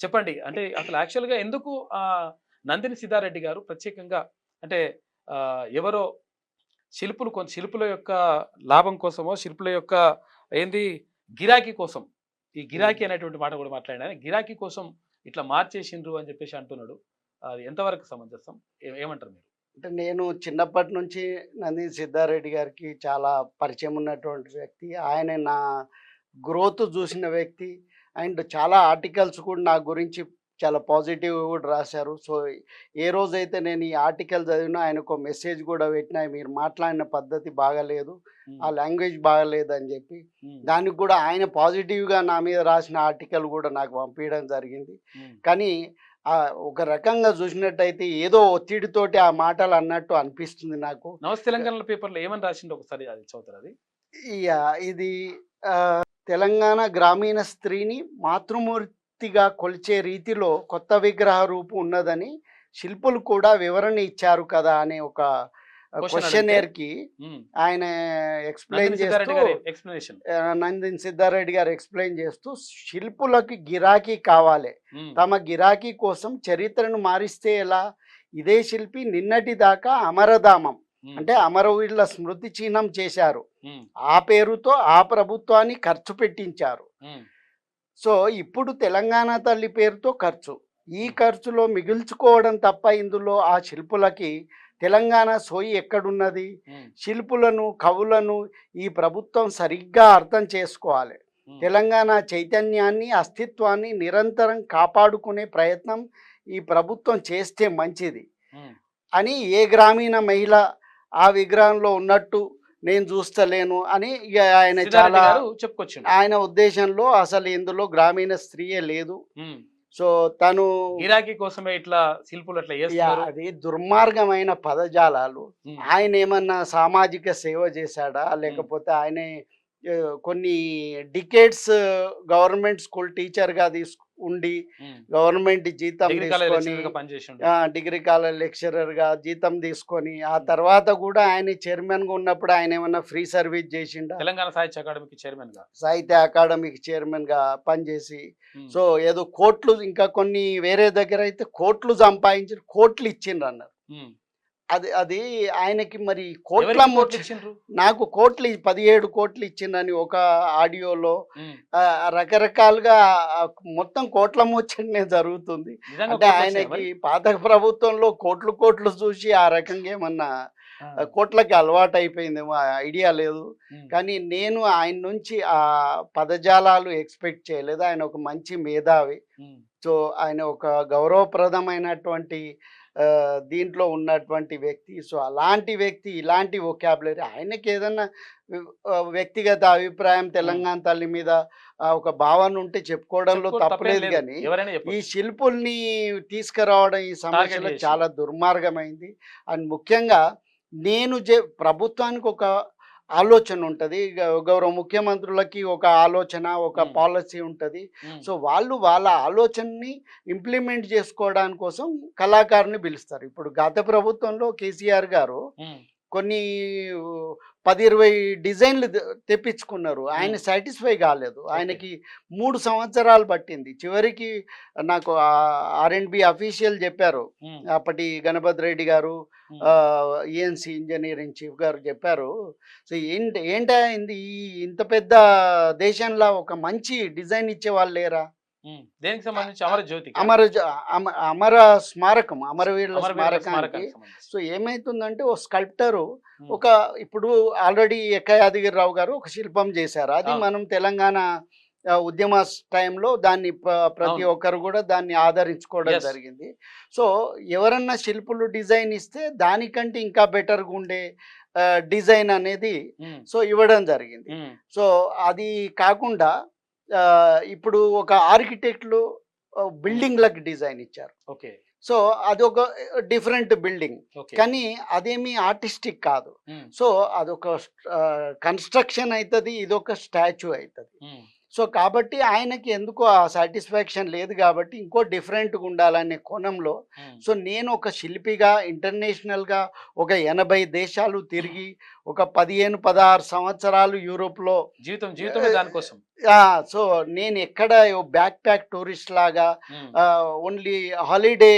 చెప్పండి. అంటే అసలు యాక్చువల్‌గా ఎందుకు నందిని సిద్ధారెడ్డి గారు ప్రత్యేకంగా అంటే ఎవరో శిల్పుల యొక్క లాభం కోసమో, శిల్పుల యొక్క ఏంది గిరాకీ కోసం, ఈ హ్మ్. గిరాకీ అనేటువంటి మాట కూడా మాట్లాడిన గిరాకీ కోసం ఇట్లా మార్చేసిండ్రు అని చెప్పేసి అంటున్నాడు. అది ఎంతవరకు సమంజసం? ఏమంటారు మీరు? అంటే నేను చిన్నప్పటి నుంచి నందిని సిద్ధారెడ్డి గారికి చాలా పరిచయం ఉన్నటువంటి వ్యక్తి. ఆయన నా గ్రోత్ జూసిన వ్యక్తి. అండ్ చాలా ఆర్టికల్స్ కూడా నా గురించి చాలా పాజిటివ్‌గా గూడా రాశారు. సో, ఏ రోజైతే నేను ఈ ఆర్టికల్ చదివినా ఆయనకో మెసేజ్ గూడా పెట్టినా, మీరు మాట్లాడిన పద్ధతి బాగాలేదు. ఆ హ్మ్. లాంగ్వేజ్ బాగాలేదని జెప్పి. హ్మ్. దానికి గూడా ఆయన పాజిటివ్‌గా నా మీద రాసిన ఆర్టికల్ గూడా నాకు పంపియడం జరిగింది. హ్మ్. కానీ ఒక రకంగా జూసినట్టయితే ఏదో ఒత్తిడితోటి ఆ మాటలు అన్నట్టు అనిపిస్తుంది నాకు. నమస్తే తెలంగాణలో పేపర్‌లో ఏమని రాసిండో ఒకసారి అది చదువుతారా అది? ఇది తెలంగాణ గ్రామీణ స్త్రీని మాతృమూర్తిగా కొలిచే రీతిలో కొత్త విగ్రహ రూపం ఉన్నదని శిల్పులు కూడా వివరణ ఇచ్చారు కదా! అనే ఒక క్వెషన్ అడిగితే క్వెషనైర్‌కి హ్మ్. ఆయన ఎక్స్‌ప్లెయిన్ నందిని చేస్తూ సిద్ధారెడ్డి గారి ఎక్స్‌ప్లనేషన్. నందిని సిద్ధారెడ్డి గారు ఎక్స్‌ప్లెయిన్ చేస్తూ శిల్పులకి గిరాకీ కావాలె. హ్మ్. తమ గిరాకీ కోసం చరిత్రను మారిస్తే ఎలా? ఇదే శిల్పి నిన్నటి దాకా అమరధామం హ్మ్. అంటే అమరవీరుల స్మృతి చిహ్నం చేశారు. హ్మ్. ఆ పేరుతో ఆ ప్రభుత్వాన్ని ఖర్చు పెట్టించారు. హ్మ్. సో, ఇప్పుడు తెలంగాణ తల్లి పేరుతో ఖర్చు. ఈ హ్మ్. ఖర్చులో మిగుల్చుకోవడం తప్ప ఇందులో ఆ శిల్పులకి తెలంగాణ సోయి ఎక్కడున్నది? హ్మ్. శిల్పులను, కవులను ఈ ప్రభుత్వం సరిగ్గా అర్థం చేసుకోవాలి. హ్మ్. తెలంగాణ చైతన్యాన్ని, అస్తిత్వాన్ని నిరంతరం కాపాడుకునే ప్రయత్నం ఈ ప్రభుత్వం చేస్తే మంచిది హ్మ్. అని ఏ గ్రామీణ మహిళ ఆ విగ్రహంలో ఉన్నట్టు నేను చూస్తలేను అని ఇగ ఆయన సిద్ధారెడ్డి చాలా గారు చెప్పుకొచ్చిండు. ఆయన ఉద్దేశంలో అసలు ఇందులో గ్రామీణ స్త్రీయే లేదు. హ్మ్. సో, తను గిరాకీ కోసమే ఇట్లా శిల్పులు అట్లా చేస్తున్నారు. అది దుర్మార్గమైన పదజాలాలు. హ్మ్. ఆయనేమన్నా సామాజిక సేవ చేశాడా? హ్మ్. లేకపోతే ఆయనే కొన్ని డికేడ్స్ గవర్నమెంట్ స్కూల్ టీచర్‌గా ఉండి, హ్మ్. గవర్నమెంట్ జీతం డిగ్రీ కాలేజ్ తీసుకొని లెక్చరర్‌గా పనిచేసిండు. డిగ్రీ కాలేజ్ లెక్చరర్‌గా జీతం తీసుకొని, ఆ హ్మ్. తర్వాత గూడా ఆయన చైర్మన్‌గా ఉన్నప్పుడు ఆయనేమన్నా ఫ్రీ సర్వీస్ జేషిండా? తెలంగాణ సాహిత్య అకాడమీకి చైర్మన్‌గా. సాహిత్య అకాడమీకి చైర్మన్‌గా పనిచేసి, హ్మ్. సో, ఏదో కోట్లు ఇంకా కొన్ని వేరే దగ్గరైతే కోట్లు సంపాదించి కోట్లిచ్చిండ్రన్నారు. హ్మ్. అది అది ఆయనకి మరి కోట్ల ఎవరికి ముచ్చ కోట్లిచ్చిండ్రు? నాకు కోట్లు 17 కోట్లు ఇచ్చిండని ఒక ఆడియోలో హ్మ్. రకరకాలుగా మొత్తం కోట్ల ముచ్చటనే జరుగుతుంది. నిజంగా అంటే కోట్లొచ్చినాయా ఆయనకి మరి? పాత ప్రభుత్వంలో కోట్లు, కోట్లు చూసి ఆ రకంగా ఏమన్నా ఆ! కోట్లకి అలవాటయిపోయిందేమో ఐడియా లేదు. హ్మ్. కానీ నేను ఆయన నుంచి ఆ పదజాలాలు ఎక్స్‌పెక్ట్ చేయలేదు. ఆయన ఒక మంచి మేధావి. హ్మ్. సో, ఆయన ఒక గౌరవప్రదమైనటువంటి దీంట్లో ఉన్నటువంటి వ్యక్తి. సో, అలాంటి వ్యక్తి ఇలాంటి వొకాబులరీ ఆయనకేదన్నా వ్యక్తిగత అభిప్రాయం హ్మ్. తెలంగాణ తల్లి మీద ఒక భావన ఉంటే చెప్పుకోవడంలో చెప్పుకోవడం తప్పేం తప్పులేదు లేదు. గానీ, ఎవరైనా ఈ చెప్పొచ్చు. శిల్పుల్ని తీసుకురావడం ఈ టార్గెట్ సమస్యలో జేసి. చాలా దుర్మార్గమైంది. అండ్ ముఖ్యంగా నేను ప్రభుత్వానికి ఒక ఆలోచనుంటది. గౌరవ ముఖ్యమంత్రులకి ఒక ఆలోచన, ఒక హ్మ్. పాలిసీ ఉంటది. హ్మ్. సో, వాళ్ళు వాళ్ళ ఆలోచనని ఇంప్లిమెంట్ చేసుకోవడానికి కోసం కళాకారుని పిలుస్తారు. ఇప్పుడు గత ప్రభుత్వంలో కేసీఆర్ గారు హ్మ్. కొన్ని 10, 20 డిజైన్‌లు తెప్పించుకున్నారు. ఆయన హ్మ్. సాటిస్ఫై కాలేదు. ఓకే. ఆయనకి 3 సంవత్సరాలు పట్టింది. చివరికి నాకు ఆర్&బి అఫీషియల్ చెప్పారు. హ్మ్. అప్పటి గణపతి రెడ్డి గారు హ్మ్. ఈఎన్‌సీ ఇంజినీరింగ్ చీఫ్ గారు చెప్పారు. సో, ఏంటా ఇంత పెద్ద దేశంలో ఒక మంచి డిజైన్ ఇచ్చేవాళ్ళు లేరా? హ్మ్. దేనికి అ సంబంధించి అ 'అమరజ్యోతికా'? అమర జ అమ అమర స్మారకం. అమరవీరుల అమరవీరుల స్మారకానికి. స్మారకానికి సంబంధించి. సో, ఏమైతుందంటే ఓ స్కల్ప్టరు హ్మ్. ఒక ఇప్పుడు ఆల్రెడీ ఎక్క యాదగిరిరావు గారు ఒక శిల్పం చేశారు. అది అవును. మనం తెలంగాణ ఉద్యమ టైంలో దాన్ని ప్రతి అవును. ఒక్కరు గూడా దాన్ని ఆదరించుకోవడం యెస్. జరిగింది. సో, ఎవరన్నా శిల్పులు డిజైన్ ఇస్తే దానికంటే ఇంకా బెటర్‌గుండే డిజైన్ అనేది హ్మ్. సో, ఇవ్వడం జరిగింది. హ్మ్. సో, అది కాకుండా ఇప్పుడు ఒక ఆర్కిటెక్ట్‌లు హ్మ్. బిల్డింగ్‌లకి డిజైన్ ఇచ్చారు. ఓకే. సో, అదొక డిఫరెంట్ బిల్డింగ్. ఓకే. కానీ అదేమి ఆర్టిస్టిక్ కాదు. హ్మ్. సో, అదొక కన్‌స్ట్రక్షన్ అయితది. ఇదొక స్టాచ్యూ అయితది. హ్మ్. సో కాబట్టి ఆయనకి ఎందుకో ఆ సాటిస్ఫాక్షన్ లేదు కాబట్టి ఇంకో డిఫరెంట్గా ఉండాలనే కోణంలో సో నేను ఒక శిల్పిగా ఇంటర్నేషనల్గా ఒక 80 దేశాలు తిరిగి ఒక 15-16 సంవత్సరాలు యూరోప్లో జీవితమే దానికోసం. సో నేను ఎక్కడ బ్యాక్ ప్యాక్ టూరిస్ట్ లాగా ఓన్లీ హాలిడే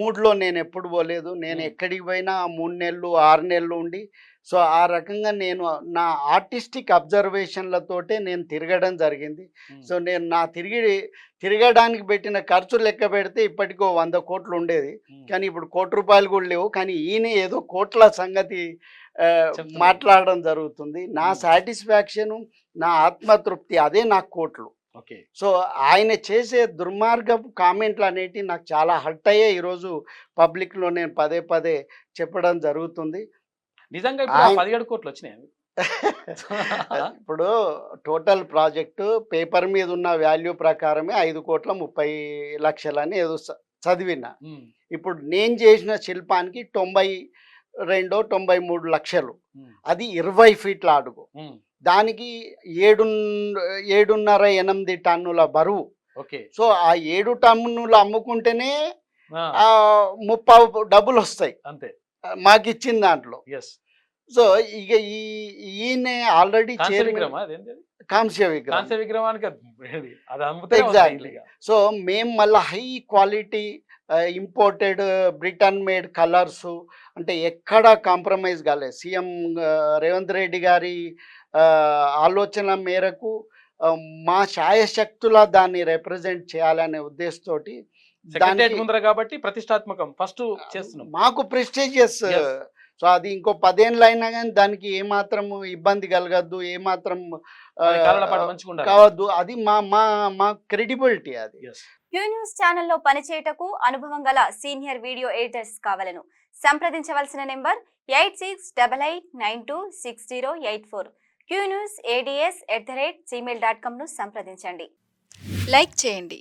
మూడ్లో నేను ఎప్పుడు పోలేదు. నేను ఎక్కడికి పోయినా 3 నెలలు 6 నెలలు ఉండి సో ఆ రకంగా నేను నా ఆర్టిస్టిక్ అబ్జర్వేషన్లతోటే నేను తిరగడం జరిగింది. సో నేను తిరగడానికి పెట్టిన ఖర్చు లెక్క పెడితే ఇప్పటికో 100 కోట్లు ఉండేది. కానీ ఇప్పుడు ₹1 కూడా లేవు. కానీ ఈయన ఏదో కోట్ల సంగతి మాట్లాడడం జరుగుతుంది. నా సాటిస్ఫాక్షను, నా ఆత్మతృప్తి అదే నాకు కోట్లు. ఓకే. సో ఆయన చేసే దుర్మార్గపు కామెంట్లు అనేటివి నాకు చాలా హర్ట్ అయ్యే ఈరోజు పబ్లిక్లో నేను పదే పదే చెప్పడం జరుగుతుంది. నిజంగా ఇప్పుడు 17 కోట్లు వచ్చినాయి. ఇప్పుడు టోటల్ ప్రాజెక్టు పేపర్ మీద ఉన్న వాల్యూ ప్రకారమే 5,30,00,000 అని ఏదో చదివిన. ఇప్పుడు నేను చేసిన శిల్పానికి 92-93 లక్షలు. అది 20 ఫీట్ల అడుగు. దానికి 7.5-8 టన్నుల బరువు. సో ఆ 7 టన్నులు అమ్ముకుంటేనే 30 డబ్బులు వస్తాయి అంతే మాకు ఇచ్చిన దాంట్లో. సో ఇక ఈయన ఆల్రెడీ కాంస్య విగ్రహానికి ఎగ్జాక్ట్లీ. సో మేము మళ్ళీ high quality imported Britain made colours అంటే ఎక్కడ కాంప్రమైజ్ కాలేదు. సీఎం రేవంత్ రెడ్డి గారి ఆలోచన మేరకు మా శాయశక్తుల దాన్ని రిప్రజెంట్ చేయాలనే ఉద్దేశంతోటి ముందర కాబట్టి ప్రతిష్టాత్మకం ఫస్ట్ చేస్తున్నాం. మాకు ప్రెస్టీజియస్. సో అది ఇంకో 10 ఏళ్ళు అయినా కానీ దానికి ఏమాత్రం ఇబ్బంది కలగద్దు, ఏమాత్రం కావద్దు. అది మా మా మా క్రెడిబిలిటీ. అది క్యూ న్యూస్ ఛానల్లో పనిచేయటకు అనుభవం గల సీనియర్ వీడియో ఎడిటర్స్ కావాలను సంప్రదించవలసిన నెంబర్ 8688926084. qnewsads@gmail.com ను సంప్రదించండి. లైక్ చేయండి.